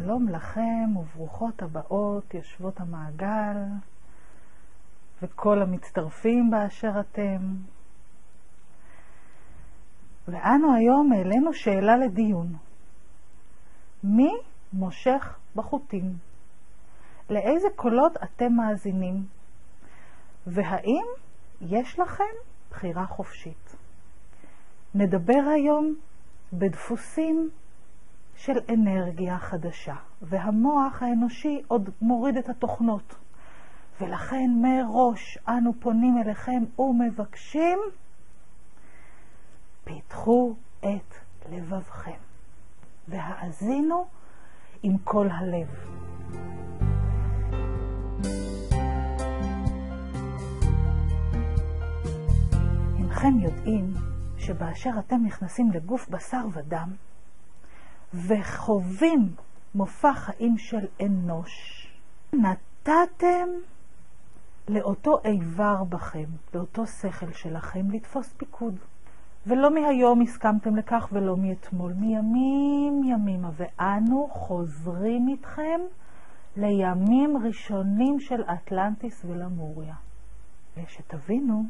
שלום לכם וברוכות הבאות, יושבות המעגל וכל המצטרפים באשר אתם. ואנו היום העלינו שאלה לדיון. מי מושך בחוטים? לאיזה קולות אתם מאזינים? והאם יש לכם בחירה חופשית? נדבר היום בדפוסים של אנרגיה חדשה, והמוח האנושי עוד מוריד את התוכנות. ולכן מראש אנו פונים אליכם ומבקשים, פיתחו את לבבכם, והאזינו עם כל הלב. אינכם יודעים שבאשר אתם נכנסים לגוף בשר ודם, וחווים מופע חיים של אנוש, נתתם לאותו איבר בכם, לאותו שכל שלכם, לתפוס פיקוד. ולא מהיום הסכמתם לכך ולא מאתמול, מימים ימימה, ואנו חוזרים איתכם לימים ראשונים של אטלנטיס ולמוריה. ושתבינו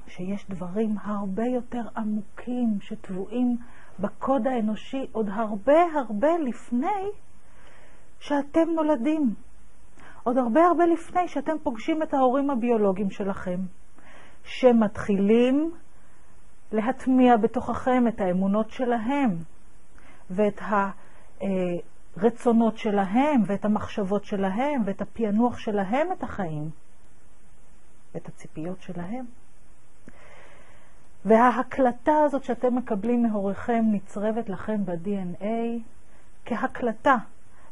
שיש דברים הרבה יותר עמוקים שטבועים בקוד האנושי עוד הרבה לפני שאתם נולדים. עוד הרבה לפני שאתם פוגשים את ההורים הביולוגיים שלכם, שמתחילים להטמיע בתוככם את האמונות שלהם, ואת הרצונות שלהם, ואת המחשבות שלהם, ואת הפענוח שלהם את החיים, ואת הציפיות שלהם. וההקלטה הזאת שאתם מקבלים מהוריכם נצרבת לכם ב-DNA כהקלטה.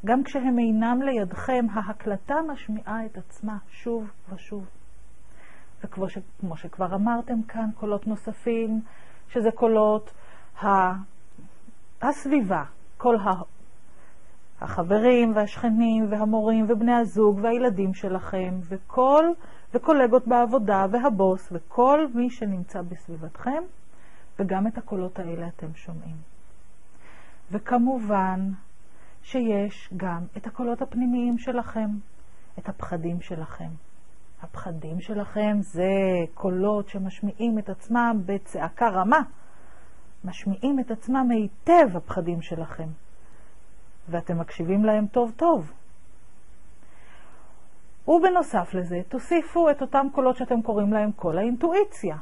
גם כשהם אינם לידכם, ההקלטה משמיעה את עצמה שוב ושוב. וכמו שכבר אמרתם כאן, קולות נוספים, שזה קולות הסביבה, כל החברים והשכנים והמורים ובני הזוג והילדים שלכם, וקולגות בעבודה והבוס וכל מי שנמצא בסביבתכם, וגם את הקולות האלה אתם שומעים. וכמובן שיש גם את הקולות הפנימיים שלכם, את הפחדים שלכם. הפחדים שלכם זה קולות שמשמיעים את עצמם בצעקה רמה, משמיעים את עצמם היטב הפחדים שלכם, ואתם מקשיבים להם טוב. ובנוסף לזה, תוסיפו את אותם קולות שאתם קוראים להם קול האינטואיציה.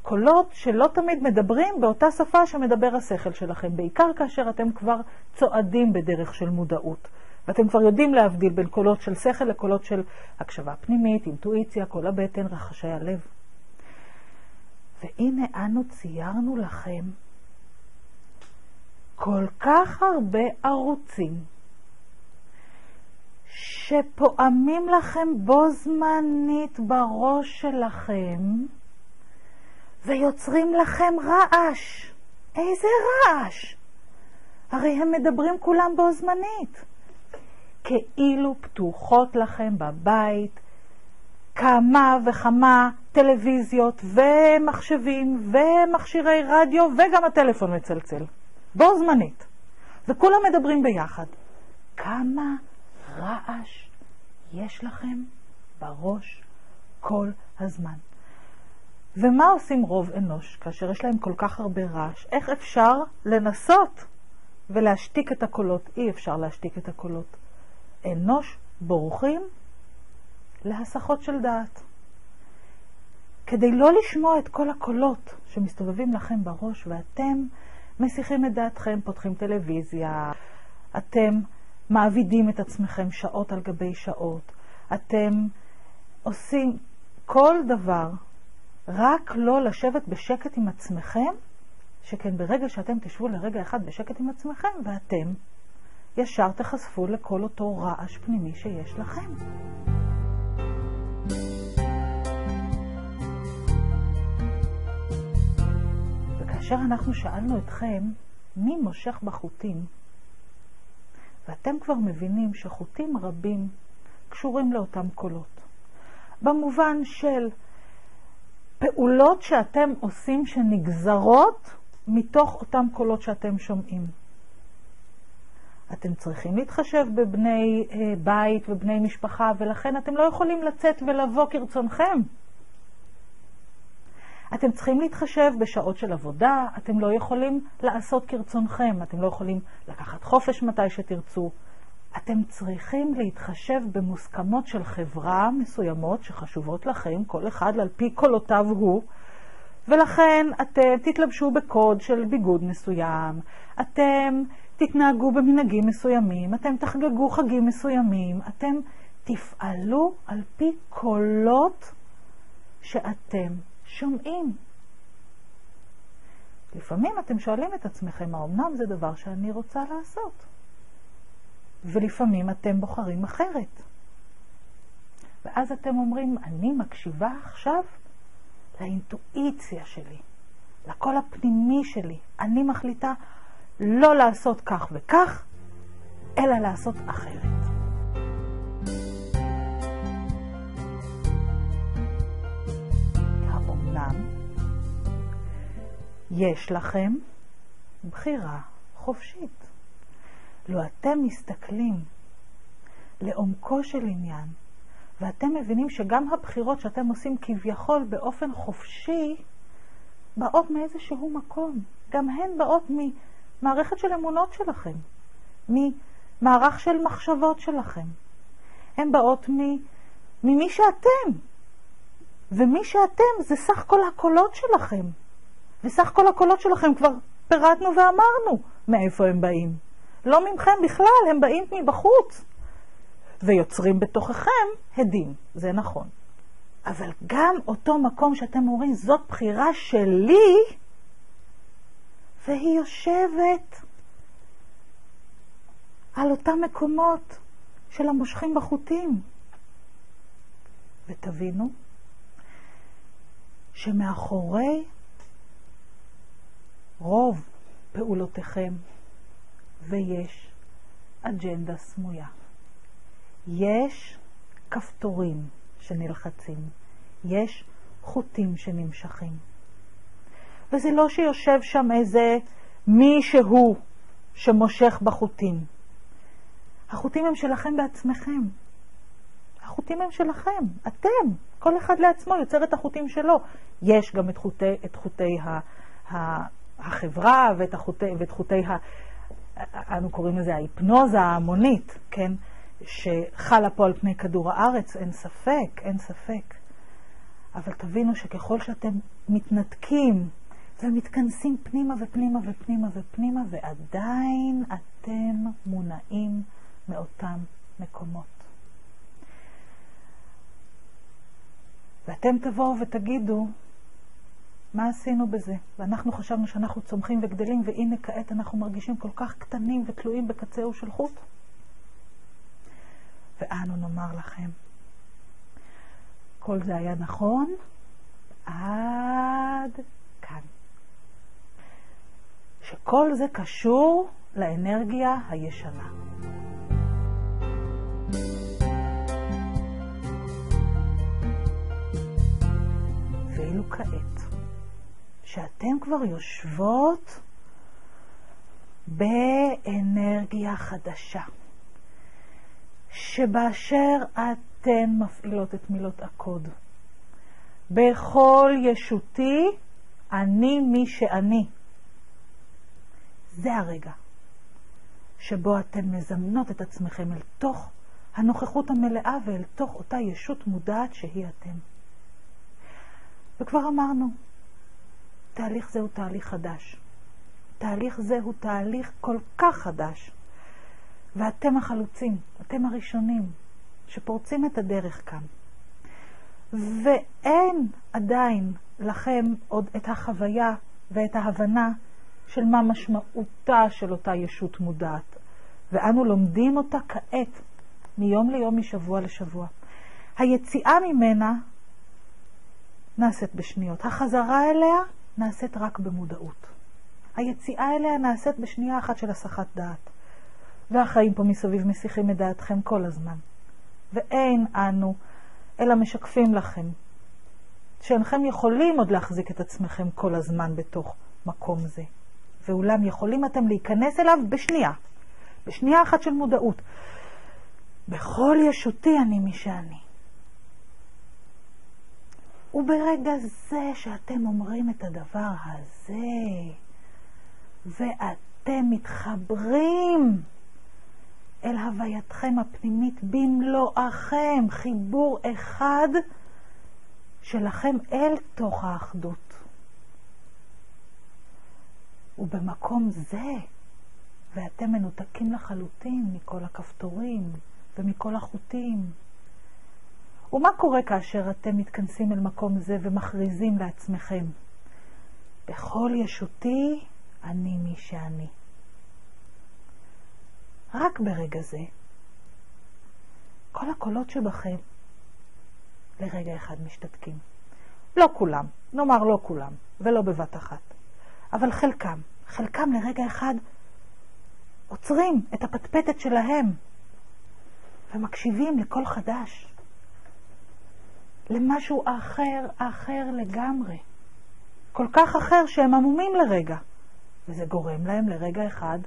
קולות שלא תמיד מדברים באותה שפה שמדבר השכל שלכם, בעיקר כאשר אתם כבר צועדים בדרך של מודעות. ואתם כבר יודעים להבדיל בין קולות של שכל לקולות של הקשבה פנימית, אינטואיציה, קול הבטן, רחשי הלב. והנה אנו ציירנו לכם כל כך הרבה ערוצים, שפועמים לכם בו זמנית בראש שלכם, ויוצרים לכם רעש. איזה רעש? הרי הם מדברים כולם בו זמנית. כאילו פתוחות לכם בבית כמה וכמה טלוויזיות ומחשבים ומכשירי רדיו, וגם הטלפון מצלצל. בו זמנית. וכולם מדברים ביחד. כמה רעש יש לכם בראש כל הזמן. ומה עושים רוב אנוש כאשר יש להם כל כך הרבה רעש? איך אפשר לנסות ולהשתיק את הקולות? אי אפשר להשתיק את הקולות. אנוש בורחים להסחות של דעת. כדי לא לשמוע את כל הקולות שמסתובבים לכם בראש, ואתם מסיחים את דעתכם, פותחים טלוויזיה, אתם מעבידים את עצמכם שעות על גבי שעות, אתם עושים כל דבר, רק לא לשבת בשקט עם עצמכם, שכן ברגע שאתם תשבו לרגע אחד בשקט עם עצמכם, ואתם ישר תחשפו לכל אותו רעש פנימי שיש לכם. וכאשר אנחנו שאלנו אתכם מי מושך בחוטים, ואתם כבר מבינים שחוטים רבים קשורים לאותם קולות. במובן של פעולות שאתם עושים שנגזרות מתוך אותם קולות שאתם שומעים. אתם צריכים להתחשב בבני בית ובני משפחה, ולכן אתם לא יכולים לצאת ולבוא כרצונכם. אתם צריכים להתחשב בשעות של עבודה, אתם לא יכולים לעשות כרצונכם, אתם לא יכולים לקחת חופש מתי שתרצו. אתם צריכים להתחשב במוסכמות של חברה מסוימות שחשובות לכם, כל אחד על פי קולותיו הוא, ולכן אתם תתלבשו בקוד של ביגוד מסוים, אתם תתנהגו במנהגים מסוימים, אתם תחגגו חגים מסוימים, אתם תפעלו על פי קולות שאתם שומעים. לפעמים אתם שואלים את עצמכם, האומנם זה דבר שאני רוצה לעשות? ולפעמים אתם בוחרים אחרת. ואז אתם אומרים, אני מקשיבה עכשיו לאינטואיציה שלי, לקול הפנימי שלי. אני מחליטה לא לעשות כך וכך, אלא לעשות אחרת. האומנם יש לכם בחירה חופשית. לו אתם מסתכלים לעומקו של עניין, ואתם מבינים שגם הבחירות שאתם עושים כביכול באופן חופשי, באות מאיזשהו מקום. גם הן באות ממערכת של אמונות שלכם, ממערך של מחשבות שלכם. הן באות ממי שאתם. ומי שאתם זה סך כל הקולות שלכם. וסך כל הקולות שלכם כבר פירטנו ואמרנו מאיפה הם באים. לא ממכם בכלל, הם באים מבחוץ. ויוצרים בתוככם הדים, זה נכון. אבל גם אותו מקום שאתם אומרים, זאת בחירה שלי, והיא יושבת על אותם מקומות של המושכים בחוטים. ותבינו שמאחורי רוב פעולותיכם ויש אג'נדה סמויה. יש כפתורים שנלחצים, יש חוטים שנמשכים. וזה לא שיושב שם איזה מישהו שמושך בחוטים. החוטים הם שלכם בעצמכם. החוטים הם שלכם, אתם. כל אחד לעצמו יוצר את החוטים שלו. יש גם את חוטי החברה ואת חוטי אנו קוראים לזה ההיפנוזה ההמונית, כן? שחלה פה על פני כדור הארץ, אין ספק, אין ספק. אבל תבינו שככל שאתם מתנתקים ומתכנסים פנימה ופנימה ופנימה ופנימה, ועדיין אתם מונעים מאותם מקומות. ואתם תבואו ותגידו, מה עשינו בזה? ואנחנו חשבנו שאנחנו צומחים וגדלים, והנה כעת אנחנו מרגישים כל כך קטנים ותלויים בקצהו של חוט. ואנו נאמר לכם, כל זה היה נכון עד כאן. שכל זה קשור לאנרגיה הישנה. ואילו כעת, שאתם כבר יושבות באנרגיה חדשה, שבאשר אתן מפעילות את מילות הקוד, בכל ישותי אני מי שאני. זה הרגע שבו אתן מזמנות את עצמכם אל תוך הנוכחות המלאה ואל תוך אותה ישות מודעת שהיא אתם. וכבר אמרנו, תהליך זה הוא תהליך חדש. תהליך זה הוא תהליך כל כך חדש. ואתם החלוצים, אתם הראשונים שפורצים את הדרך כאן. ואין עדיין לכם עוד את החוויה ואת ההבנה של מה משמעותה של אותה ישות מודעת. ואנו לומדים אותה כעת, מיום ליום, משבוע לשבוע. היציאה ממנה נעשית בשניות. החזרה אליה נעשית רק במודעות. היציאה אליה נעשית בשנייה אחת של הסחת דעת. והחיים פה מסביב מסיחים את דעתכם כל הזמן. ואין אנו אלא משקפים לכם שאינכם יכולים עוד להחזיק את עצמכם כל הזמן בתוך מקום זה. ואולם יכולים אתם להיכנס אליו בשנייה. בשנייה אחת של מודעות. בכל ישותי אני מי שאני. וברגע זה שאתם אומרים את הדבר הזה, ואתם מתחברים אל הווייתכם הפנימית במלואכם, חיבור אחד שלכם אל תוך האחדות. ובמקום זה, ואתם מנותקים לחלוטין מכל הכפתורים ומכל החוטים. ומה קורה כאשר אתם מתכנסים אל מקום זה ומכריזים לעצמכם? בכל ישותי אני מי שאני. רק ברגע זה, כל הקולות שבכם לרגע אחד משתתקים. לא כולם, נאמר לא כולם, ולא בבת אחת. אבל חלקם לרגע אחד עוצרים את הפטפטת שלהם ומקשיבים לקול חדש. למשהו אחר לגמרי. כל כך אחר שהם עמומים לרגע. וזה גורם להם לרגע אחד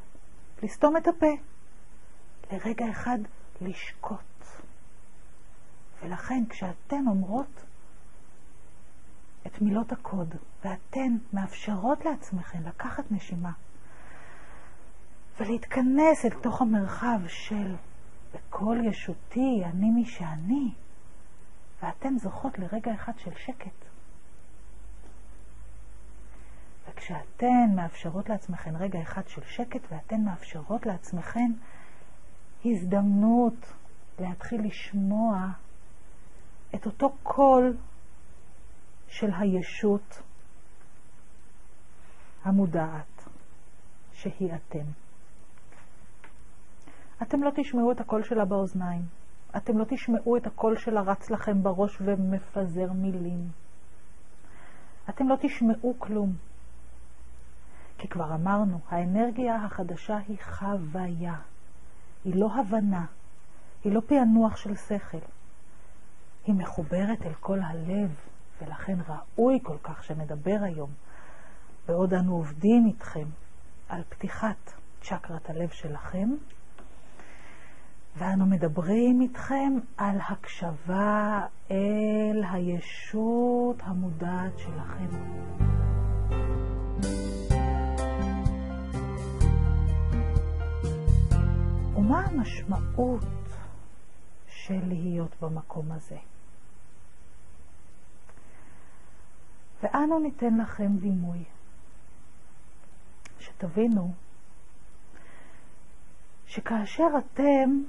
לסתום את הפה. לרגע אחד לשקוט. ולכן כשאתן אומרות את מילות הקוד, ואתן מאפשרות לעצמכן לקחת נשימה, ולהתכנס אל תוך המרחב של בכל ישותי אני מי שאני, ואתן זוכות לרגע אחד של שקט. וכשאתן מאפשרות לעצמכן רגע אחד של שקט, ואתן מאפשרות לעצמכן הזדמנות להתחיל לשמוע את אותו קול של הישות המודעת שהיא אתם. אתם לא תשמעו את הקול שלה באוזניים. אתם לא תשמעו את הקול שלה רץ לכם בראש ומפזר מילים. אתם לא תשמעו כלום. כי כבר אמרנו, האנרגיה החדשה היא חוויה. היא לא הבנה. היא לא פענוח של שכל. היא מחוברת אל כל הלב, ולכן ראוי כל כך שנדבר היום, בעוד אנו עובדים איתכם, על פתיחת צ'קרת הלב שלכם, ואנו מדברים איתכם על הקשבה אל הישות המודעת שלכם. ומה המשמעות של להיות במקום הזה? ואנו ניתן לכם דימוי, שתבינו שכאשר אתם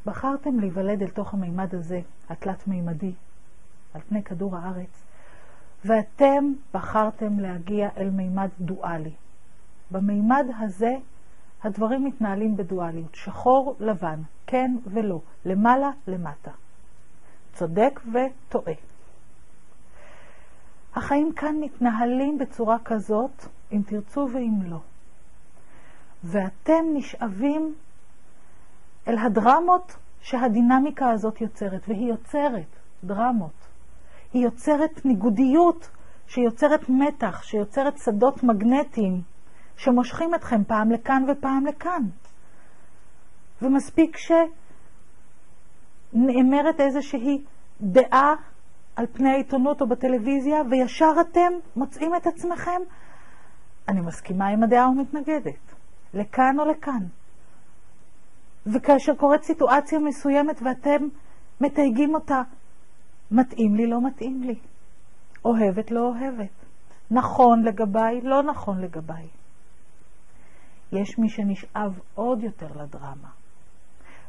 בחרתם להיוולד אל תוך המימד הזה, התלת מימדי, על פני כדור הארץ, ואתם בחרתם להגיע אל מימד דואלי. במימד הזה הדברים מתנהלים בדואליות, שחור לבן, כן ולא, למעלה למטה, צודק וטועה. החיים כאן מתנהלים בצורה כזאת, אם תרצו ואם לא. ואתם נשאבים אל הדרמות שהדינמיקה הזאת יוצרת, והיא יוצרת דרמות. היא יוצרת ניגודיות, שיוצרת מתח, שיוצרת שדות מגנטיים, שמושכים אתכם פעם לכאן ופעם לכאן. ומספיק שנאמרת איזושהי דעה על פני העיתונות או בטלוויזיה, וישר אתם מוצאים את עצמכם, אני מסכימה עם הדעה ומתנגדת, לכאן או לכאן. וכאשר קורית סיטואציה מסוימת ואתם מתייגים אותה, מתאים לי, לא מתאים לי. אוהבת, לא אוהבת. נכון לגביי, לא נכון לגביי. יש מי שנשאב עוד יותר לדרמה,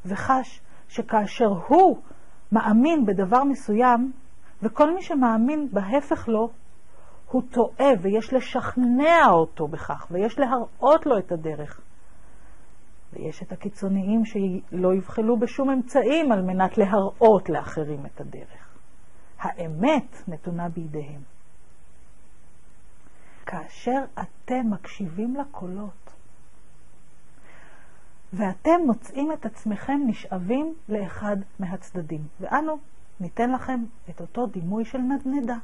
וחש שכאשר הוא מאמין בדבר מסוים, וכל מי שמאמין בהפך לו, הוא טועה, ויש לשכנע אותו בכך, ויש להראות לו את הדרך. ויש את הקיצוניים שלא יבחלו בשום אמצעים על מנת להראות לאחרים את הדרך. האמת נתונה בידיהם. כאשר אתם מקשיבים לקולות, ואתם מוצאים את עצמכם נשאבים לאחד מהצדדים. ואנו ניתן לכם את אותו דימוי של נדנדה.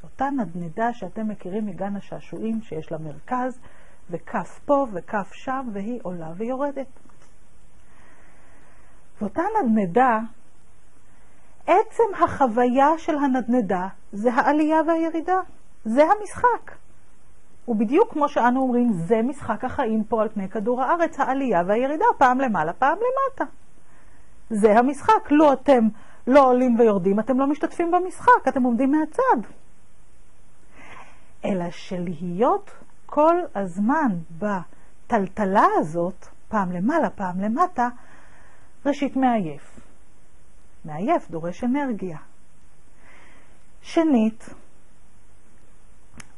אותה נדנדה שאתם מכירים מגן השעשועים שיש לה מרכז, וכף פה וכף שם, והיא עולה ויורדת. ואותה נדנדה, עצם החוויה של הנדנדה זה העלייה והירידה. זה המשחק. ובדיוק כמו שאנו אומרים, זה משחק החיים פה על פני כדור הארץ, העלייה והירידה, פעם למעלה, פעם למטה. זה המשחק. לא אתם לא עולים ויורדים, אתם לא משתתפים במשחק, אתם עומדים מהצד. אלא שלהיות כל הזמן בטלטלה הזאת, פעם למעלה, פעם למטה, ראשית מעייף. מעייף, דורש אנרגיה. שנית,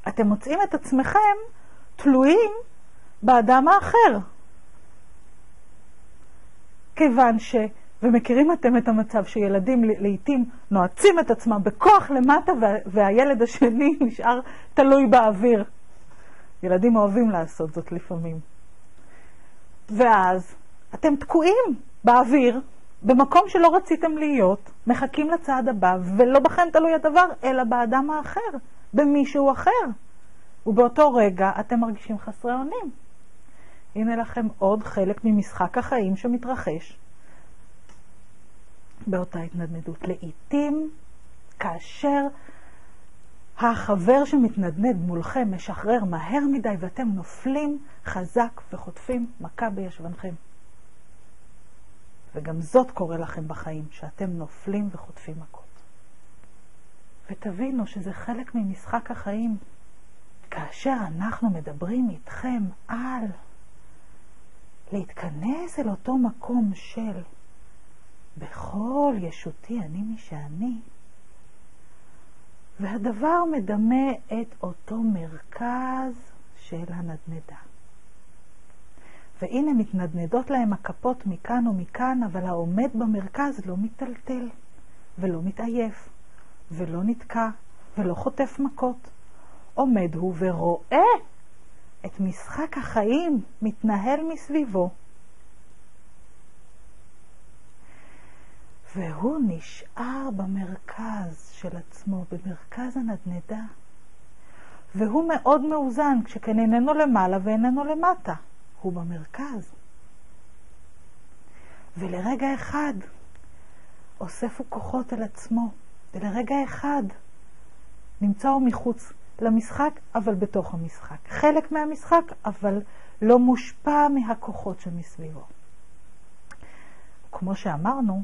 אתם מוצאים את עצמכם תלויים באדם האחר. כיוון ומכירים אתם את המצב שילדים לעתים נועצים את עצמם בכוח למטה והילד השני נשאר תלוי באוויר. ילדים אוהבים לעשות זאת לפעמים. ואז אתם תקועים באוויר, במקום שלא רציתם להיות, מחכים לצעד הבא, ולא בכם תלוי הדבר, אלא באדם האחר, במישהו אחר. ובאותו רגע אתם מרגישים חסרי אונים. הנה לכם עוד חלק ממשחק החיים שמתרחש באותה התנדנדות. לעתים, כאשר החבר שמתנדנד מולכם משחרר מהר מדי ואתם נופלים חזק וחוטפים מכה בישבנכם. וגם זאת קורה לכם בחיים, שאתם נופלים וחוטפים מכות. ותבינו שזה חלק ממשחק החיים. כאשר אנחנו מדברים איתכם על להתכנס אל אותו מקום של בכל ישותי אני מי שאני, והדבר מדמה את אותו מרכז של הנדנדה. והנה מתנדנדות להם הכפות מכאן ומכאן, אבל העומד במרכז לא מטלטל ולא מתעייף ולא נתקע ולא חוטף מכות. עומד הוא ורואה את משחק החיים מתנהל מסביבו. והוא נשאר במרכז של עצמו, במרכז הנדנדה. והוא מאוד מאוזן, כשכן איננו למעלה ואיננו למטה. הוא במרכז. ולרגע אחד אוספו כוחות על עצמו. ולרגע אחד נמצא הוא מחוץ למשחק, אבל בתוך המשחק. חלק מהמשחק, אבל לא מושפע מהכוחות שמסביבו. כמו שאמרנו,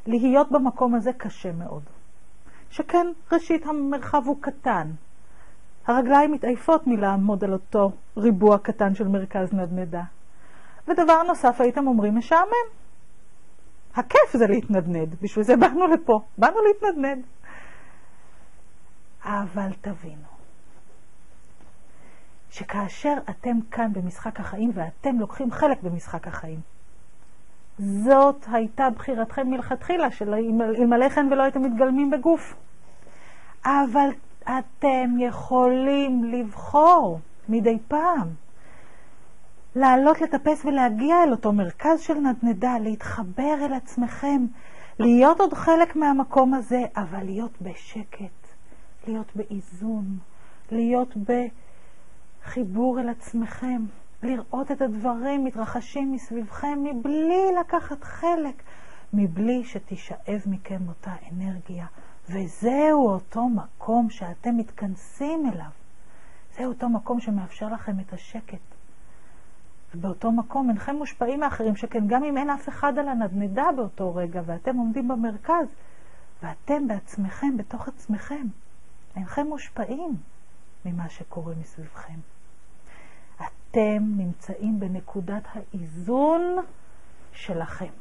להיות במקום הזה קשה מאוד. שכן ראשית המרחב הוא קטן. הרגליים מתעייפות מלעמוד על אותו ריבוע קטן של מרכז נדנדה. ודבר נוסף הייתם אומרים משעמם. הכיף זה להתנדנד, בשביל זה באנו לפה, באנו להתנדנד. אבל תבינו, שכאשר אתם כאן במשחק החיים ואתם לוקחים חלק במשחק החיים, זאת הייתה בחירתכם מלכתחילה, אלמלא כן ולא הייתם מתגלמים בגוף. אבל אתם יכולים לבחור מדי פעם, לעלות לטפס ולהגיע אל אותו מרכז של נדנדה, להתחבר אל עצמכם, להיות עוד חלק מהמקום הזה, אבל להיות בשקט, להיות באיזון, להיות בחיבור אל עצמכם, לראות את הדברים מתרחשים מסביבכם מבלי לקחת חלק, מבלי שתשאב מכם אותה אנרגיה. וזהו אותו מקום שאתם מתכנסים אליו. זהו אותו מקום שמאפשר לכם את השקט. ובאותו מקום אינכם מושפעים מאחרים, שכן גם אם אין אף אחד על הנדנדה באותו רגע, ואתם עומדים במרכז, ואתם בעצמכם, בתוך עצמכם, אינכם מושפעים ממה שקורה מסביבכם. אתם נמצאים בנקודת האיזון שלכם.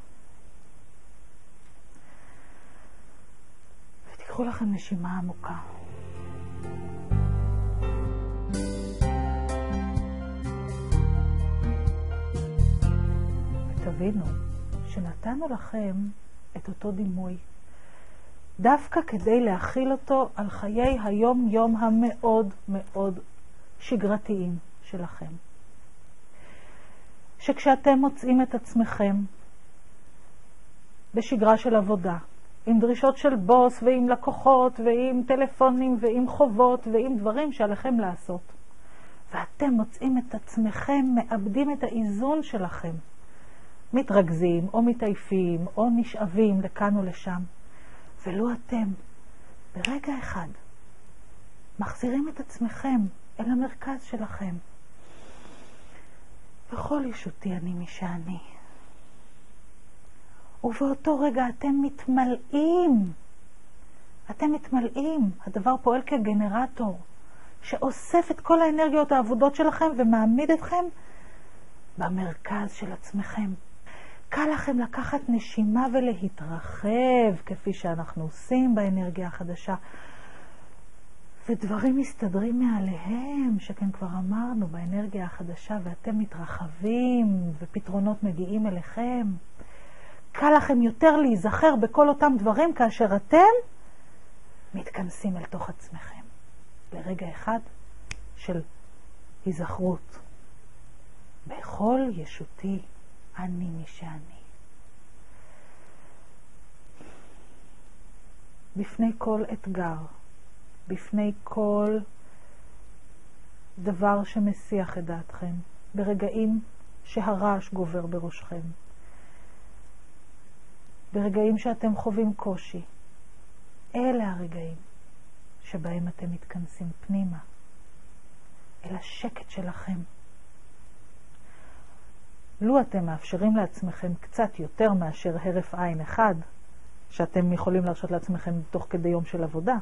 ותיקחו לכם נשימה עמוקה. ותבינו שנתנו לכם את אותו דימוי, דווקא כדי להכיל אותו על חיי היום-יום המאוד מאוד שגרתיים שלכם. שכשאתם מוצאים את עצמכם בשגרה של עבודה, עם דרישות של בוס ועם לקוחות ועם טלפונים ועם חובות ועם דברים שעליכם לעשות, ואתם מוצאים את עצמכם, מאבדים את האיזון שלכם. מתרכזים או מתעייפים או נשאבים לכאן או לשם. ולא אתם, ברגע אחד, מחזירים את עצמכם אל המרכז שלכם. בכל ישותי אני מי שאני. ובאותו רגע אתם מתמלאים. אתם מתמלאים. הדבר פועל כגנרטור, שאוסף את כל האנרגיות העבודות שלכם ומעמיד אתכם במרכז של עצמכם. קל לכם לקחת נשימה ולהתרחב, כפי שאנחנו עושים באנרגיה החדשה. ודברים מסתדרים מעליהם, שכן כבר אמרנו, באנרגיה החדשה, ואתם מתרחבים, ופתרונות מגיעים אליכם. קל לכם יותר להיזכר בכל אותם דברים, כאשר אתם מתכנסים אל תוך עצמכם. לרגע אחד של היזכרות. בכל ישותי אני מי שאני. בפני כל אתגר, בפני כל דבר שמסיח את דעתכם, ברגעים שהרעש גובר בראשכם, ברגעים שאתם חווים קושי, אלה הרגעים שבהם אתם מתכנסים פנימה, אל השקט שלכם. לו אתם מאפשרים לעצמכם קצת יותר מאשר הרף עין אחד, שאתם יכולים להרשות לעצמכם תוך כדי יום של עבודה,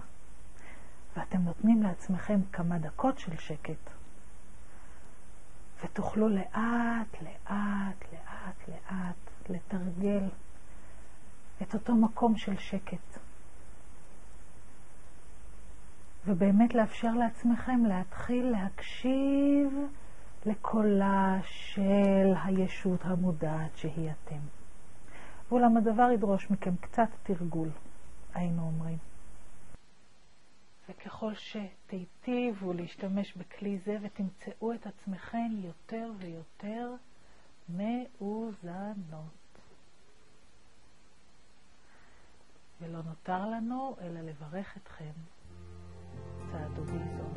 ואתם נותנים לעצמכם כמה דקות של שקט, ותוכלו לאט, לאט, לאט, לאט לתרגל את אותו מקום של שקט. ובאמת לאפשר לעצמכם להתחיל להקשיב לקולה של הישות המודעת שהיא אתם. ואולם הדבר ידרוש מכם קצת תרגול, היינו אומרים. וככל שתיטיבו להשתמש בכלי זה ותמצאו את עצמכם יותר ויותר מאוזנות. ולא נותר לנו אלא לברך אתכם צעדו באיזון.